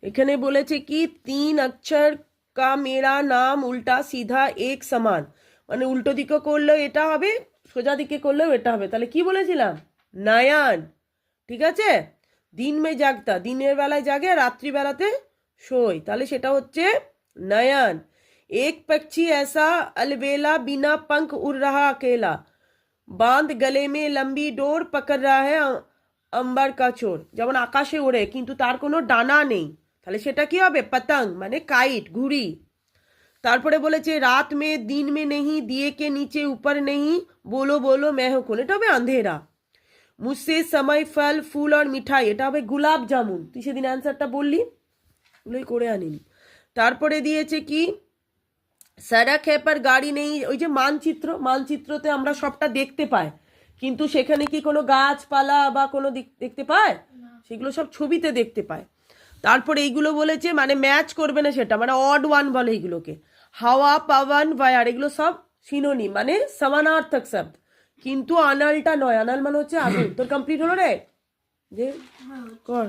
এখানে বলেছে কি 3 অক্ষর কা মেরা নাম উল্টা সিধা এক সমান, মানে উল্টো দিকে করলেও এটা হবে, সোজা দিকে করলেও এটা হবে। তাহলে কি বলেছিলাম? নয়ন। ঠিক আছে, দিন মে জাগতা, দিনের বেলায় জাগে, রাত্রিবেলাতে শোয়, তাহলে সেটা হচ্ছে নয়ন। এক পক্ষী ऐसा अलबेला बिना पंख उड़ रहा अकेला, বাঁধ গলে মে লম্বি ডোর পকড় রা হ্যায় অম্বর কা চোর, যেমন আকাশে ওড়ে কিন্তু তার কোনো ডানা নেই, তাহলে সেটা কি হবে? পতঙ্গ, মানে কাইট, ঘুড়ি। তারপরে বলেছে রাত মে দিন মে নেহি, দিয়ে কে নিচে উপর নেহি, बोलो बोलो मैं हूं कौन, এটা হবে আন্ধেরা। মুঝসে সময় ফল ফুল আর মিঠাই, এটা হবে গোলাপ জামুন। তুই সেদিন অ্যান্সারটা বললি, ওগুলোই করে আনিনি। তারপরে দিয়েছে কি সড়ক হে পর গাড়ি নেই, ওই যে মানচিত্র, মানচিত্রতে আমরা সবটা দেখতে পাই, কিন্তু সেখানে কি কোনো গাছপালা বা কোনো দেখতে পায়? সেগুলো সব ছবিতে দেখতে পায়। তারপরে এইগুলো বলেছে মানে ম্যাচ করবে না সেটা, মানে অড ওয়ান বলে এইগুলোকে। হাওয়া, পাওয়ান, বায়ার, এগুলো সব সিনোনিম, মানে সমানার্থক শব্দ, কিন্তু আনালটা নয়। আনাল মানে হচ্ছে আগুন। তোর কমপ্লিট হলো রে? যে কর।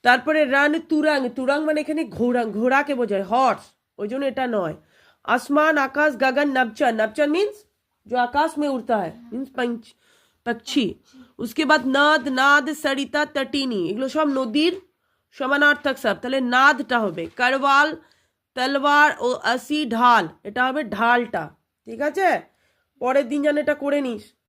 তারপরে রান তুরাং, তুরাং মানে এখানে ঘোড়া, ঘোড়াকে বোঝায়, হর্স, ওই জন্য এটা নয়। আসমান, আকাশ, গগন, नभचन, नभचन मीन्स जो आकाश में उड़ता है, मीन्स पक्षी। उसके बाद নাদ, নাদ, সরিতা, তটিনী, এগুলো সব নদীর সমানার্থক শব্দ, তাহলে নাদটা হবে। করওয়াল, তলওয়ার ও আসি, ঢাল, এটা হবে ঢালটা। ঠিক আছে, পরের দিন যেন এটা করে নিস।